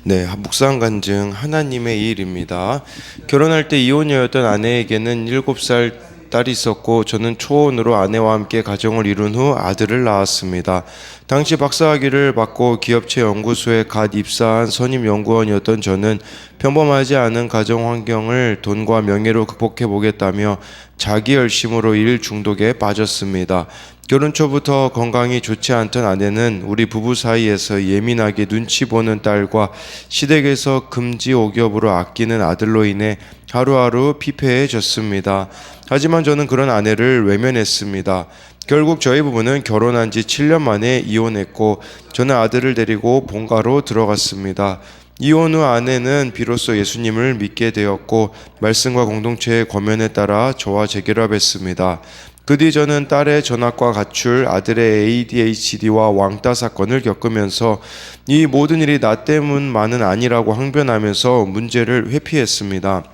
네, 묵상 간증 하나님의 일입니다. 결혼할 때 이혼녀였던 아내에게는 7살 딸이 있었고 저는 초혼으로 아내와 함께 가정을 이룬 후 아들을 낳았습니다. 당시 박사학위를 받고 기업체 연구소에 갓 입사한 선임 연구원이었던 저는 평범하지 않은 가정 환경을 돈과 명예로 극복해 보겠다며 자기 열심으로 일 중독에 빠졌습니다. 결혼 초부터 건강이 좋지 않던 아내는 우리 부부 사이에서 예민하게 눈치 보는 딸과 시댁에서 금지 오겹으로 아끼는 아들로 인해 하루하루 피폐해졌습니다. 하지만 저는 그런 아내를 외면했습니다. 결국 저희 부부는 결혼한 지 7년 만에 이혼했고 저는 아들을 데리고 본가로 들어갔습니다. 이혼 후 아내는 비로소 예수님을 믿게 되었고 말씀과 공동체의 권면에 따라 저와 재결합했습니다. 그 뒤 저는 딸의 전학과 가출, 아들의 ADHD와 왕따 사건을 겪으면서 이 모든 일이 나 때문만은 아니라고 항변하면서 문제를 회피했습니다.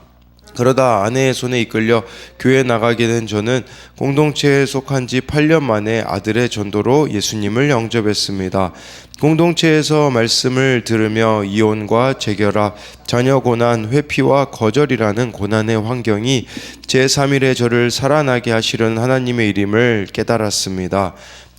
그러다 아내의 손에 이끌려 교회에 나가게 된 저는 공동체에 속한 지 8년 만에 아들의 전도로 예수님을 영접했습니다. 공동체에서 말씀을 들으며 이혼과 재결합, 자녀 고난, 회피와 거절이라는 고난의 환경이 제3일에 저를 살아나게 하시려는 하나님의 일임을 깨달았습니다.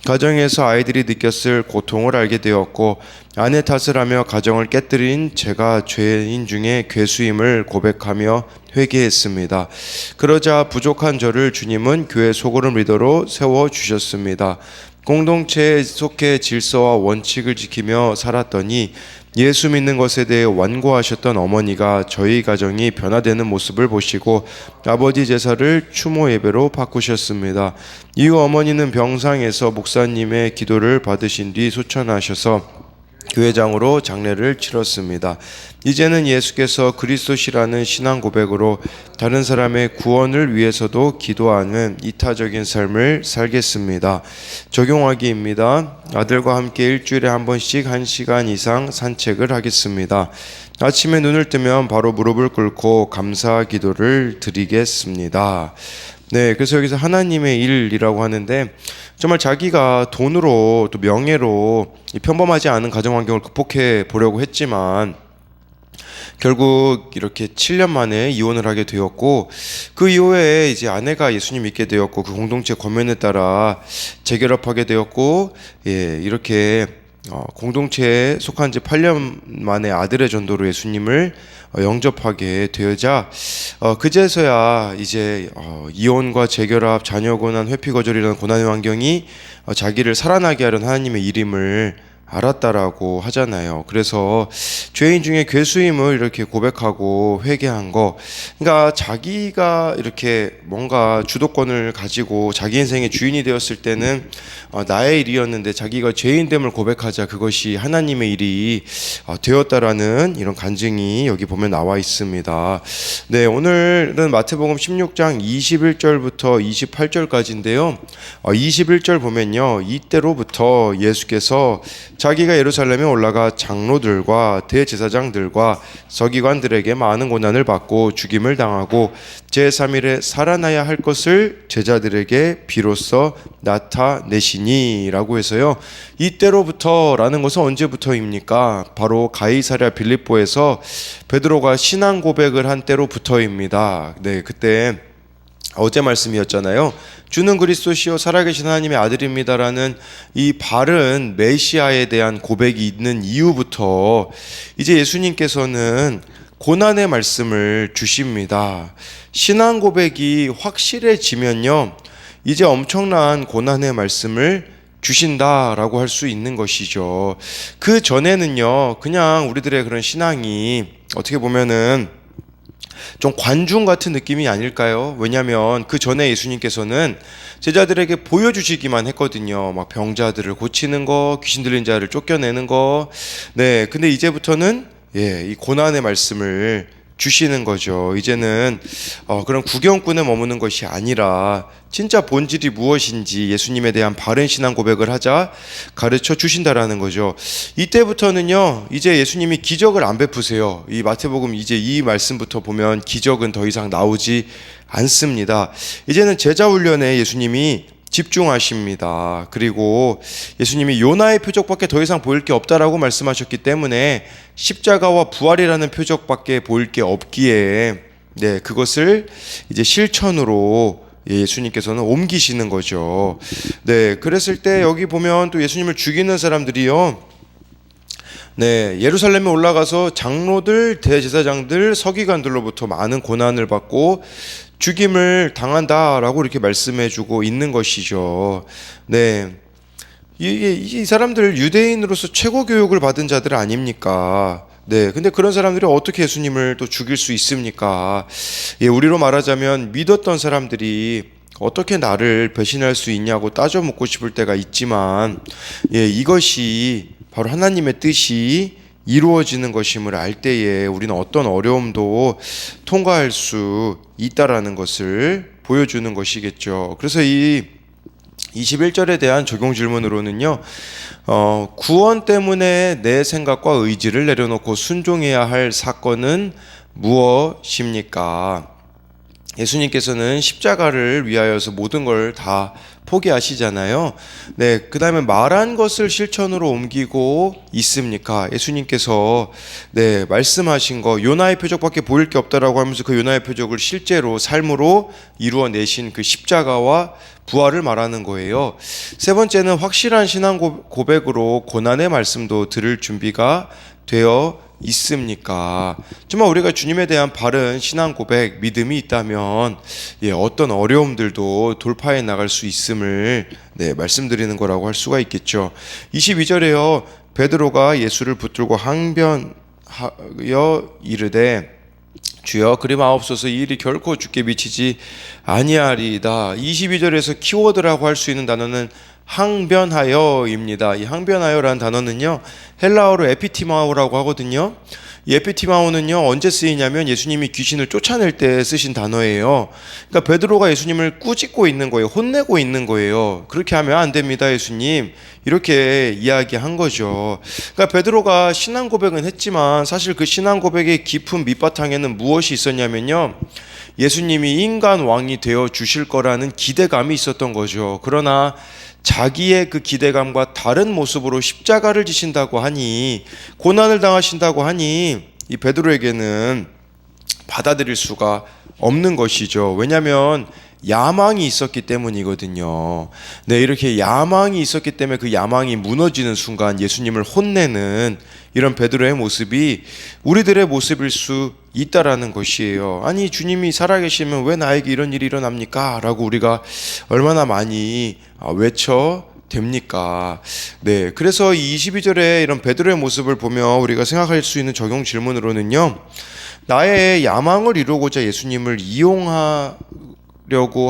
가정에서 아이들이 느꼈을 고통을 알게 되었고 아내 탓을 하며 가정을 깨뜨린 제가 죄인 중에 괴수임을 고백하며 회개했습니다. 그러자 부족한 저를 주님은 교회 소그룹 리더로 세워주셨습니다. 공동체에 속해 질서와 원칙을 지키며 살았더니 예수 믿는 것에 대해 완고하셨던 어머니가 저희 가정이 변화되는 모습을 보시고 아버지 제사를 추모 예배로 바꾸셨습니다. 이후 어머니는 병상에서 목사님의 기도를 받으신 뒤 소천하셔서 교회장으로 장례를 치렀습니다. 이제는 예수께서 그리스도시라는 신앙 고백으로 다른 사람의 구원을 위해서도 기도하는 이타적인 삶을 살겠습니다. 적용하기입니다. 아들과 함께 일주일에 한 번씩 1시간 이상 산책을 하겠습니다. 아침에 눈을 뜨면 바로 무릎을 꿇고 감사 기도를 드리겠습니다. 네, 그래서 여기서 하나님의 일이라고 하는데 정말 자기가 돈으로 또 명예로 평범하지 않은 가정 환경을 극복해 보려고 했지만 결국 이렇게 7년 만에 이혼을 하게 되었고 그 이후에 이제 아내가 예수님 믿게 되었고 그 공동체 권면에 따라 재결합하게 되었고 이렇게 공동체에 속한 지 8년 만에 아들의 전도로 예수님을 영접하게 되자 그제서야 이제 이혼과 재결합, 자녀 고난, 회피 거절이라는 고난의 환경이 자기를 살아나게 하려는 하나님의 일임을 알았다라고 하잖아요. 그래서 죄인 중에 괴수임을 이렇게 고백하고 회개한 거, 그러니까 자기가 이렇게 뭔가 주도권을 가지고 자기 인생의 주인이 되었을 때는 나의 일이었는데 자기가 죄인됨을 고백하자 그것이 하나님의 일이 되었다라는 이런 간증이 여기 보면 나와 있습니다. 네, 오늘은 마태복음 16장 21절부터 28절까지인데요. 21절 보면요, 이때로부터 예수께서 자기가 예루살렘에 올라가 장로들과 대제사장들과 서기관들에게 많은 고난을 받고 죽임을 당하고 제3일에 살아나야 할 것을 제자들에게 비로소 나타내시니 라고 해서요, 이때로부터 라는 것은 언제부터입니까? 바로 가이사랴 빌립보에서 베드로가 신앙 고백을 한 때로부터입니다. 네, 그때 어제 말씀이었잖아요. 주는 그리스도시요 살아계신 하나님의 아들입니다라는 이 바른 메시아에 대한 고백이 있는 이후부터 이제 예수님께서는 고난의 말씀을 주십니다. 신앙 고백이 확실해지면요, 이제 엄청난 고난의 말씀을 주신다라고 할 수 있는 것이죠. 그 전에는요, 그냥 우리들의 그런 신앙이 어떻게 보면은 좀 관중 같은 느낌이 아닐까요? 왜냐하면 그 전에 예수님께서는 제자들에게 보여주시기만 했거든요. 막 병자들을 고치는 거, 귀신 들린 자를 쫓겨내는 거. 네, 근데 이제부터는 이 고난의 말씀을 주시는 거죠. 이제는 그런 구경꾼에 머무는 것이 아니라 진짜 본질이 무엇인지 예수님에 대한 바른 신앙 고백을 하자 가르쳐 주신다라는 거죠. 이때부터는요, 이제 예수님이 기적을 안 베푸세요. 이 마태복음 이제 이 말씀부터 보면 기적은 더 이상 나오지 않습니다. 이제는 제자 훈련에 예수님이 집중하십니다. 그리고 예수님이 요나의 표적밖에 더 이상 보일 게 없다라고 말씀하셨기 때문에 십자가와 부활이라는 표적밖에 보일 게 없기에 그것을 이제 실천으로 예수님께서는 옮기시는 거죠. 그랬을 때 여기 보면 또 예수님을 죽이는 사람들이요. 예루살렘에 올라가서 장로들, 대제사장들, 서기관들로부터 많은 고난을 받고 죽임을 당한다라고 이렇게 말씀해주고 있는 것이죠. 이 사람들 유대인으로서 최고 교육을 받은 자들 아닙니까? 근데 그런 사람들이 어떻게 예수님을 또 죽일 수 있습니까? 우리로 말하자면 믿었던 사람들이 어떻게 나를 배신할 수 있냐고 따져 묻고 싶을 때가 있지만, 이것이 바로 하나님의 뜻이 이루어지는 것임을 알 때에 우리는 어떤 어려움도 통과할 수 있다라는 것을 보여주는 것이겠죠. 그래서 이 21절에 대한 적용 질문으로는요, 구원 때문에 내 생각과 의지를 내려놓고 순종해야 할 사건은 무엇입니까? 예수님께서는 십자가를 위하여서 모든 걸 다 포기하시잖아요. 그 다음에 말한 것을 실천으로 옮기고 있습니까? 예수님께서 말씀하신 거 요나의 표적밖에 보일 게 없다라고 하면서 그 요나의 표적을 실제로 삶으로 이루어내신 그 십자가와 부활을 말하는 거예요. 세 번째는 확실한 신앙 고백으로 고난의 말씀도 들을 준비가 되어 있습니까? 정말 우리가 주님에 대한 바른 신앙 고백, 믿음이 있다면 어떤 어려움들도 돌파해 나갈 수 있음을 말씀드리는 거라고 할 수가 있겠죠. 22절에요. 베드로가 예수를 붙들고 항변하여 이르되 주여 그리하옵소서, 이 일이 결코 주께 미치지 아니하리이다. 22절에서 키워드라고 할 수 있는 단어는 항변하여입니다. 이 항변하여라는 단어는요, 헬라어로 에피티마오라고 하거든요. 이 에피티마오는요, 언제 쓰이냐면 예수님이 귀신을 쫓아낼 때 쓰신 단어예요. 그러니까 베드로가 예수님을 꾸짖고 있는 거예요. 혼내고 있는 거예요. 그렇게 하면 안 됩니다, 예수님. 이렇게 이야기한 거죠. 그러니까 베드로가 신앙 고백은 했지만 사실 그 신앙 고백의 깊은 밑바탕에는 무엇이 있었냐면요, 예수님이 인간 왕이 되어 주실 거라는 기대감이 있었던 거죠. 그러나 자기의 그 기대감과 다른 모습으로 십자가를 지신다고 하니, 고난을 당하신다고 하니 이 베드로에게는 받아들일 수가 없는 것이죠. 왜냐하면 야망이 있었기 때문이거든요. 이렇게 야망이 있었기 때문에 그 야망이 무너지는 순간 예수님을 혼내는 이런 베드로의 모습이 우리들의 모습일 수 있다라는 것이에요. 아니, 주님이 살아계시면 왜 나에게 이런 일이 일어납니까? 라고 우리가 얼마나 많이 외쳐 됩니까? 그래서 이 22절에 이런 베드로의 모습을 보며 우리가 생각할 수 있는 적용 질문으로는요, 나의 야망을 이루고자 예수님을 이용하려고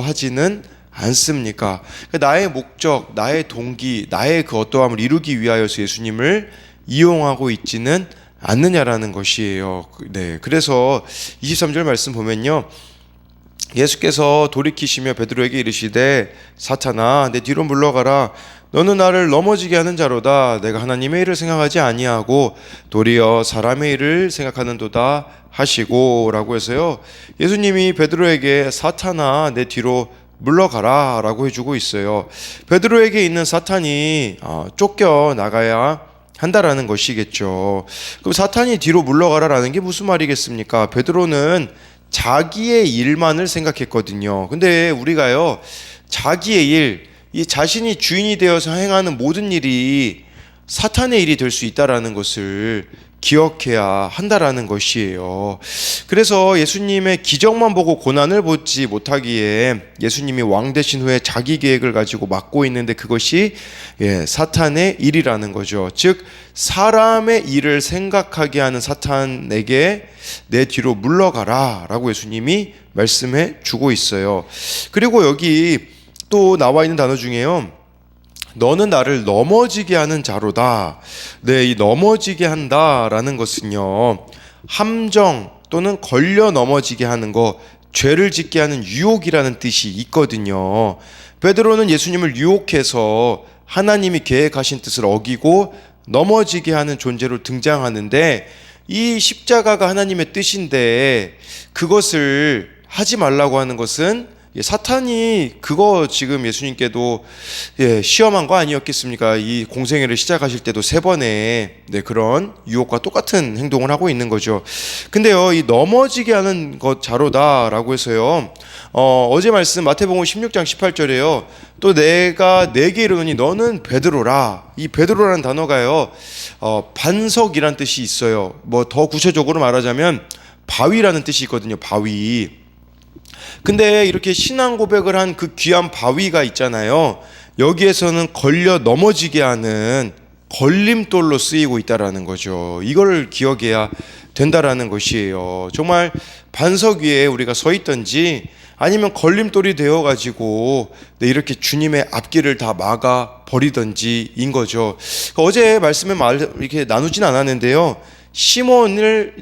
하지는 않습니까? 나의 목적, 나의 동기, 나의 그 어떠함을 이루기 위하여서 예수님을 이용하고 있지는 않느냐라는 것이에요. 그래서 23절 말씀 보면요, 예수께서 돌이키시며 베드로에게 이르시되 사탄아 내 뒤로 물러가라, 너는 나를 넘어지게 하는 자로다. 내가 하나님의 일을 생각하지 아니하고 도리어 사람의 일을 생각하는도다 하시고, 라고 해서요, 예수님이 베드로에게 사탄아 내 뒤로 물러가라 라고 해주고 있어요. 베드로에게 있는 사탄이 쫓겨 나가야 한다라는 것이겠죠. 그럼 사탄이 뒤로 물러가라라는 게 무슨 말이겠습니까? 베드로는 자기의 일만을 생각했거든요. 근데 우리가요, 자기의 일, 이 자신이 주인이 되어서 행하는 모든 일이 사탄의 일이 될 수 있다라는 것을 기억해야 한다라는 것이에요. 그래서 예수님의 기적만 보고 고난을 보지 못하기에 예수님이 왕 되신 후에 자기 계획을 가지고 맡고 있는데 그것이 사탄의 일이라는 거죠. 즉 사람의 일을 생각하게 하는 사탄에게 내 뒤로 물러가라 라고 예수님이 말씀해 주고 있어요. 그리고 여기 또 나와 있는 단어 중에요, 너는 나를 넘어지게 하는 자로다. 이 넘어지게 한다라는 것은요, 함정 또는 걸려 넘어지게 하는 거, 죄를 짓게 하는 유혹이라는 뜻이 있거든요. 베드로는 예수님을 유혹해서 하나님이 계획하신 뜻을 어기고 넘어지게 하는 존재로 등장하는데, 이 십자가가 하나님의 뜻인데 그것을 하지 말라고 하는 것은 사탄이 그거 지금 예수님께도 시험한 거 아니었겠습니까? 이 공생애를 시작하실 때도 3번의 그런 유혹과 똑같은 행동을 하고 있는 거죠. 근데요, 이 넘어지게 하는 것 자로다라고 해서요, 어제 말씀 마태복음 16장 18절에요. 또 내가 내게 이르노니 너는 베드로라. 이 베드로라는 단어가요, 반석이란 뜻이 있어요. 뭐 더 구체적으로 말하자면 바위라는 뜻이 있거든요. 바위. 근데 이렇게 신앙 고백을 한 그 귀한 바위가 있잖아요. 여기에서는 걸려 넘어지게 하는 걸림돌로 쓰이고 있다라는 거죠. 이걸 기억해야 된다라는 것이에요. 정말 반석 위에 우리가 서 있든지 아니면 걸림돌이 되어가지고 이렇게 주님의 앞길을 다 막아 버리든지인 거죠. 어제 말씀에 이렇게 나누진 않았는데요. 시몬을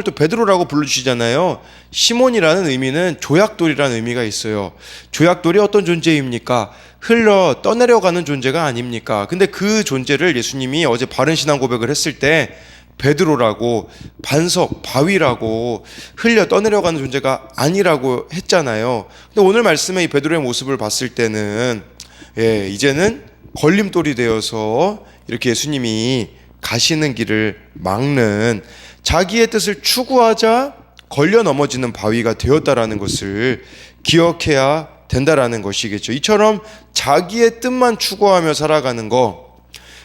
또 베드로라고 불러주시잖아요. 시몬이라는 의미는 조약돌이라는 의미가 있어요. 조약돌이 어떤 존재입니까? 흘러 떠내려가는 존재가 아닙니까? 근데 그 존재를 예수님이 어제 바른 신앙 고백을 했을 때 베드로라고, 반석, 바위라고, 흘려 떠내려가는 존재가 아니라고 했잖아요. 근데 오늘 말씀의 이 베드로의 모습을 봤을 때는 이제는 걸림돌이 되어서 이렇게 예수님이 가시는 길을 막는, 자기의 뜻을 추구하자 걸려 넘어지는 바위가 되었다라는 것을 기억해야 된다라는 것이겠죠. 이처럼 자기의 뜻만 추구하며 살아가는 거,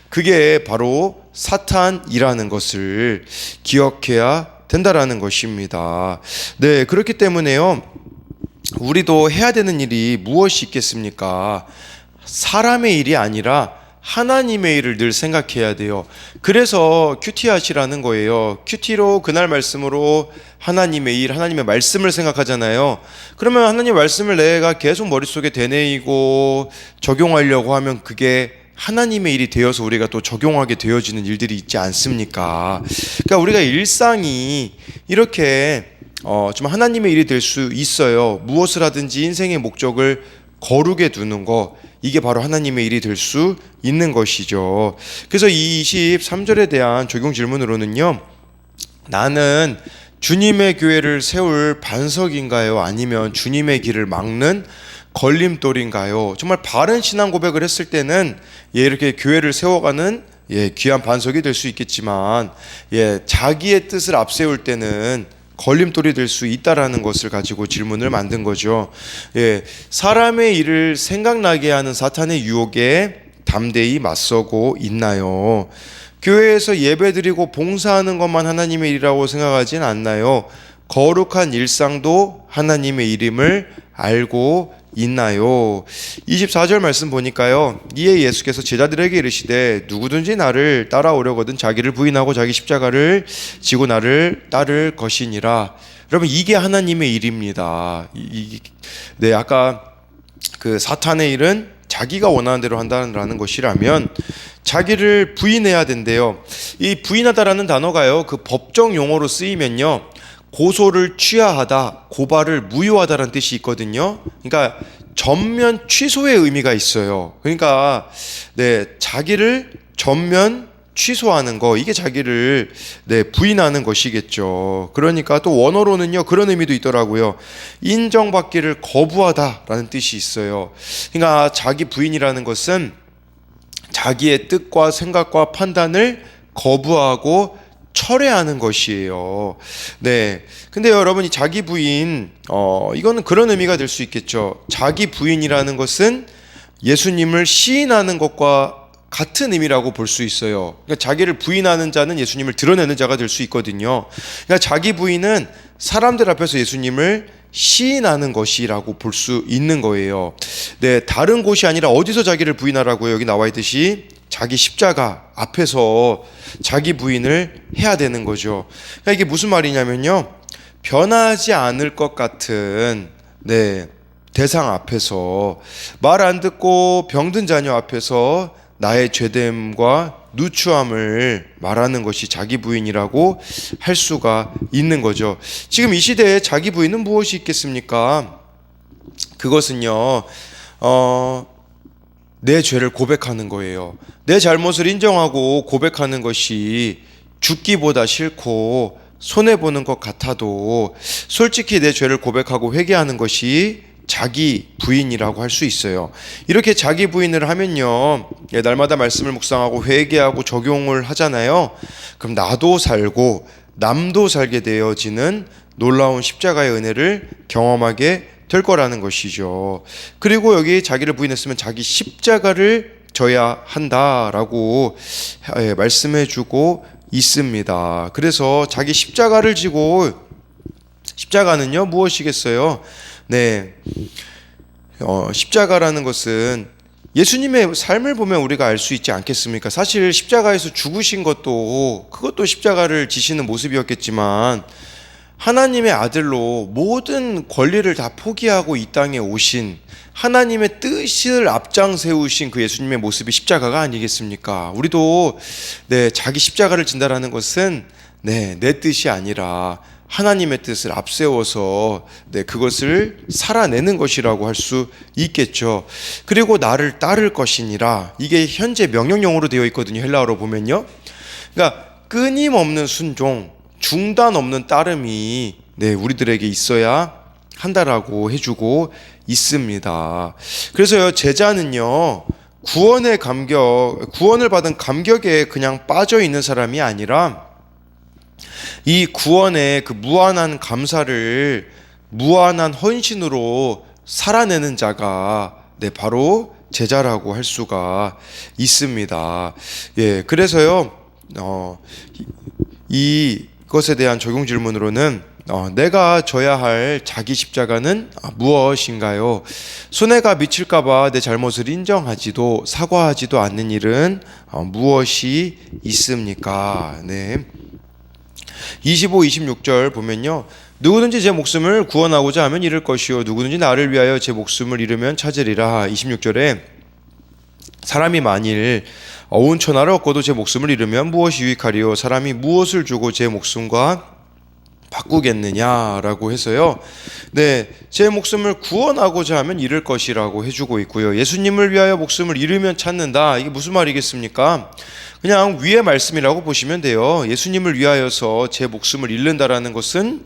그게 바로 사탄이라는 것을 기억해야 된다라는 것입니다. 네, 그렇기 때문에요, 우리도 해야 되는 일이 무엇이 있겠습니까? 사람의 일이 아니라 하나님의 일을 늘 생각해야 돼요. 그래서 큐티 하시라는 거예요. 큐티로, 그날 말씀으로 하나님의 일, 하나님의 말씀을 생각하잖아요. 그러면 하나님의 말씀을 내가 계속 머릿속에 되뇌이고 적용하려고 하면 그게 하나님의 일이 되어서 우리가 또 적용하게 되어지는 일들이 있지 않습니까? 그러니까 우리가 일상이 이렇게 좀 하나님의 일이 될 수 있어요. 무엇을 하든지 인생의 목적을 거룩에 두는 거, 이게 바로 하나님의 일이 될 수 있는 것이죠. 그래서 이 23절에 대한 적용 질문으로는요, 나는 주님의 교회를 세울 반석인가요? 아니면 주님의 길을 막는 걸림돌인가요? 정말 바른 신앙 고백을 했을 때는 이렇게 교회를 세워가는 귀한 반석이 될 수 있겠지만, 자기의 뜻을 앞세울 때는 걸림돌이 될 수 있다라는 것을 가지고 질문을 만든 거죠. 사람의 일을 생각나게 하는 사탄의 유혹에 담대히 맞서고 있나요? 교회에서 예배드리고 봉사하는 것만 하나님의 일이라고 생각하진 않나요? 거룩한 일상도 하나님의 일임을 알고 있나요? 24절 말씀 보니까요, 이에 예수께서 제자들에게 이르시되 누구든지 나를 따라오려거든 자기를 부인하고 자기 십자가를 지고 나를 따를 것이니라. 여러분, 이게 하나님의 일입니다. 아까 그 사탄의 일은 자기가 원하는 대로 한다는 것이라면 자기를 부인해야 된대요. 이 부인하다라는 단어가요, 그 법정 용어로 쓰이면요, 고소를 취하하다, 고발을 무효하다라는 뜻이 있거든요. 그러니까 전면 취소의 의미가 있어요. 그러니까 자기를 전면 취소하는 거, 이게 자기를 부인하는 것이겠죠. 그러니까 또 원어로는요, 그런 의미도 있더라고요. 인정받기를 거부하다라는 뜻이 있어요. 그러니까 자기 부인이라는 것은 자기의 뜻과 생각과 판단을 거부하고 철회하는 것이에요. 근데 여러분, 이 자기 부인, 이거는 그런 의미가 될 수 있겠죠. 자기 부인이라는 것은 예수님을 시인하는 것과 같은 의미라고 볼 수 있어요. 그러니까 자기를 부인하는 자는 예수님을 드러내는 자가 될 수 있거든요. 그러니까 자기 부인은 사람들 앞에서 예수님을 시인하는 것이라고 볼 수 있는 거예요. 다른 곳이 아니라 어디서 자기를 부인하라고요? 여기 나와 있듯이 자기 십자가 앞에서 자기 부인을 해야 되는 거죠. 그러니까 이게 무슨 말이냐면요, 변하지 않을 것 같은 대상 앞에서, 말 안 듣고 병든 자녀 앞에서 나의 죄됨과 누추함을 말하는 것이 자기 부인이라고 할 수가 있는 거죠. 지금 이 시대에 자기 부인은 무엇이 있겠습니까? 그것은요, 내 죄를 고백하는 거예요. 내 잘못을 인정하고 고백하는 것이 죽기보다 싫고 손해보는 것 같아도 솔직히 내 죄를 고백하고 회개하는 것이 자기 부인이라고 할 수 있어요. 이렇게 자기 부인을 하면요, 날마다 말씀을 묵상하고 회개하고 적용을 하잖아요. 그럼 나도 살고 남도 살게 되어지는 놀라운 십자가의 은혜를 경험하게 될 거라는 것이죠. 그리고 여기 자기를 부인했으면 자기 십자가를 져야 한다라고 말씀해주고 있습니다. 그래서 자기 십자가를 지고, 십자가는요 무엇이겠어요? 네, 십자가라는 것은 예수님의 삶을 보면 우리가 알 수 있지 않겠습니까? 사실 십자가에서 죽으신 그것도 십자가를 지시는 모습이었겠지만, 하나님의 아들로 모든 권리를 다 포기하고 이 땅에 오신, 하나님의 뜻을 앞장 세우신 그 예수님의 모습이 십자가가 아니겠습니까? 우리도 자기 십자가를 진다라는 것은 내 뜻이 아니라 하나님의 뜻을 앞세워서 그것을 살아내는 것이라고 할 수 있겠죠. 그리고 나를 따를 것이니라, 이게 현재 명령형으로 되어 있거든요. 헬라어로 보면요. 그러니까 끊임없는 순종, 중단 없는 따름이 우리들에게 있어야 한다라고 해주고 있습니다. 그래서요, 제자는요, 구원을 받은 감격에 그냥 빠져 있는 사람이 아니라 이 구원의 그 무한한 감사를 무한한 헌신으로 살아내는 자가 바로 제자라고 할 수가 있습니다. 그래서요, 이것에 대한 적용 질문으로는 내가 져야 할 자기 십자가는 무엇인가요? 손해가 미칠까봐 내 잘못을 인정하지도 사과하지도 않는 일은 무엇이 있습니까? 25, 26절 보면요, 누구든지 제 목숨을 구원하고자 하면 잃을 것이요 누구든지 나를 위하여 제 목숨을 잃으면 찾으리라. 26절에 사람이 만일 온 천하를 얻고도 제 목숨을 잃으면 무엇이 유익하리요? 사람이 무엇을 주고 제 목숨과 바꾸겠느냐라고 해서요, 제 목숨을 구원하고자 하면 잃을 것이라고 해주고 있고요, 예수님을 위하여 목숨을 잃으면 찾는다. 이게 무슨 말이겠습니까? 그냥 위의 말씀이라고 보시면 돼요. 예수님을 위하여서 제 목숨을 잃는다라는 것은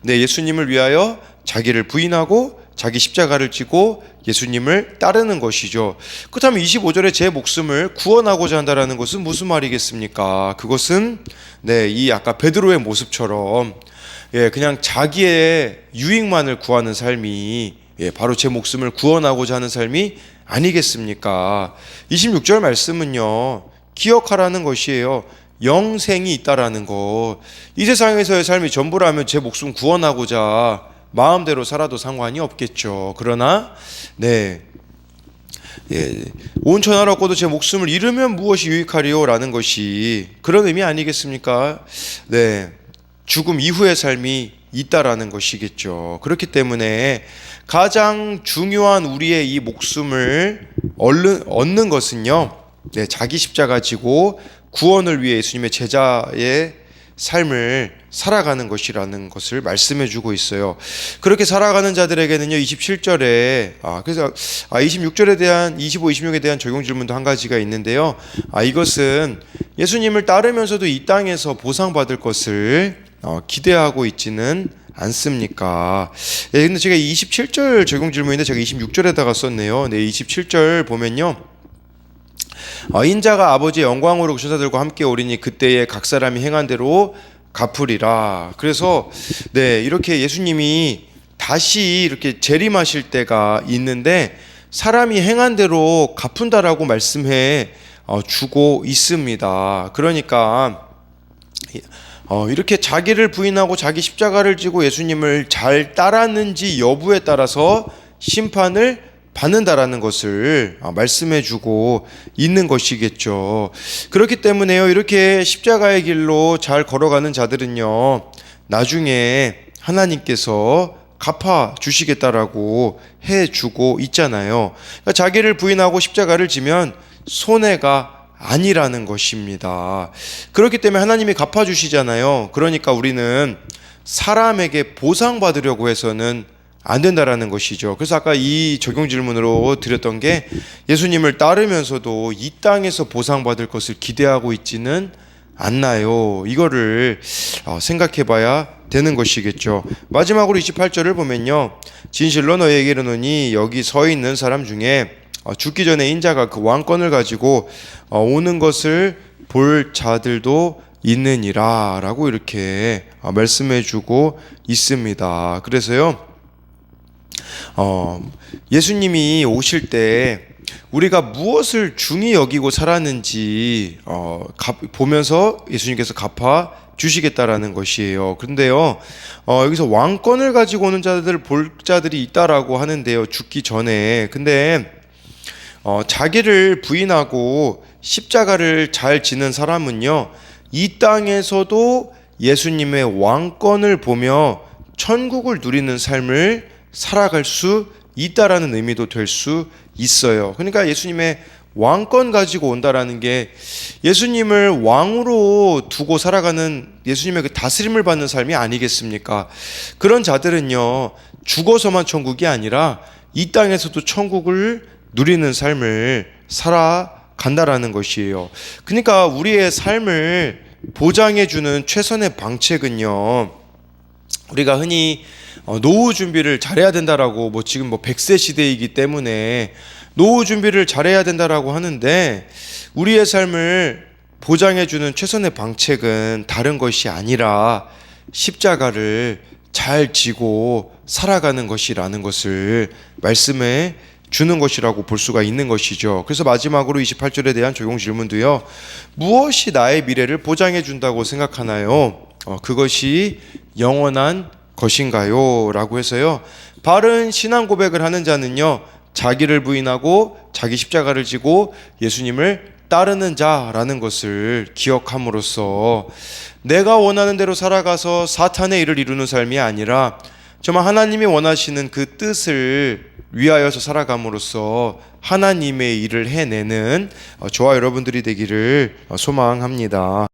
예수님을 위하여 자기를 부인하고 자기 십자가를 지고 예수님을 따르는 것이죠. 그렇다면 25절에 제 목숨을 구원하고자 한다라는 것은 무슨 말이겠습니까? 그것은 이 아까 베드로의 모습처럼 그냥 자기의 유익만을 구하는 삶이 바로 제 목숨을 구원하고자 하는 삶이 아니겠습니까? 26절 말씀은요, 기억하라는 것이에요. 영생이 있다라는 것. 이 세상에서의 삶이 전부라면 제 목숨 구원하고자 마음대로 살아도 상관이 없겠죠. 그러나 온 천하를 얻고도 제 목숨을 잃으면 무엇이 유익하리요? 라는 것이 그런 의미 아니겠습니까? 죽음 이후의 삶이 있다라는 것이겠죠. 그렇기 때문에 가장 중요한 우리의 이 목숨을 얻는 것은요, 자기 십자가 지고 구원을 위해 예수님의 제자의 삶을 살아가는 것이라는 것을 말씀해 주고 있어요. 그렇게 살아가는 자들에게는요, 27절에 그래서 26절에 대한 25, 26에 대한 적용 질문도 한 가지가 있는데요. 이것은 예수님을 따르면서도 이 땅에서 보상받을 것을 기대하고 있지는 않습니까? 근데 제가 27절 적용 질문인데 제가 26절에다가 썼네요. 27절 보면요, 인자가 아버지의 영광으로 그 천사들과 함께 오리니 그때에 각 사람이 행한 대로 갚으리라. 그래서 이렇게 예수님이 다시 이렇게 재림하실 때가 있는데 사람이 행한 대로 갚은다라고 말씀해 주고 있습니다. 그러니까 이렇게 자기를 부인하고 자기 십자가를 지고 예수님을 잘 따랐는지 여부에 따라서 심판을 받는다라는 것을 말씀해 주고 있는 것이겠죠. 그렇기 때문에요, 이렇게 십자가의 길로 잘 걸어가는 자들은요, 나중에 하나님께서 갚아 주시겠다라고 해 주고 있잖아요. 그러니까 자기를 부인하고 십자가를 지면 손해가 아니라는 것입니다. 그렇기 때문에 하나님이 갚아 주시잖아요. 그러니까 우리는 사람에게 보상받으려고 해서는 안 된다라는 것이죠. 그래서 아까 이 적용 질문으로 드렸던 게, 예수님을 따르면서도 이 땅에서 보상받을 것을 기대하고 있지는 않나요? 이거를 생각해 봐야 되는 것이겠죠. 마지막으로 28절을 보면요. 진실로 너희에게 이르노니 여기 서 있는 사람 중에 죽기 전에 인자가 그 왕권을 가지고 오는 것을 볼 자들도 있느니라 라고 이렇게 말씀해 주고 있습니다. 그래서요 예수님이 오실 때 우리가 무엇을 중히 여기고 살았는지 보면서 예수님께서 갚아 주시겠다라는 것이에요. 그런데요 여기서 왕권을 가지고 오는 자들 볼 자들이 있다라고 하는데요, 죽기 전에. 근데 자기를 부인하고 십자가를 잘 지는 사람은요 이 땅에서도 예수님의 왕권을 보며 천국을 누리는 삶을 살아갈 수 있다라는 의미도 될 수 있어요. 그러니까 예수님의 왕권 가지고 온다라는 게 예수님을 왕으로 두고 살아가는, 예수님의 그 다스림을 받는 삶이 아니겠습니까? 그런 자들은요 죽어서만 천국이 아니라 이 땅에서도 천국을 누리는 삶을 살아간다라는 것이에요. 그러니까 우리의 삶을 보장해주는 최선의 방책은요, 우리가 흔히 노후 준비를 잘해야 된다라고, 지금 100세 시대이기 때문에 노후 준비를 잘해야 된다라고 하는데, 우리의 삶을 보장해주는 최선의 방책은 다른 것이 아니라 십자가를 잘 지고 살아가는 것이라는 것을 말씀해 주는 것이라고 볼 수가 있는 것이죠. 그래서 마지막으로 28절에 대한 적용 질문도요, 무엇이 나의 미래를 보장해 준다고 생각하나요? 그것이 영원한 것인가요? 라고 해서요, 바른 신앙 고백을 하는 자는요 자기를 부인하고 자기 십자가를 지고 예수님을 따르는 자라는 것을 기억함으로써 내가 원하는 대로 살아가서 사탄의 일을 이루는 삶이 아니라 정말 하나님이 원하시는 그 뜻을 위하여서 살아감으로써 하나님의 일을 해내는 저와 여러분들이 되기를 소망합니다.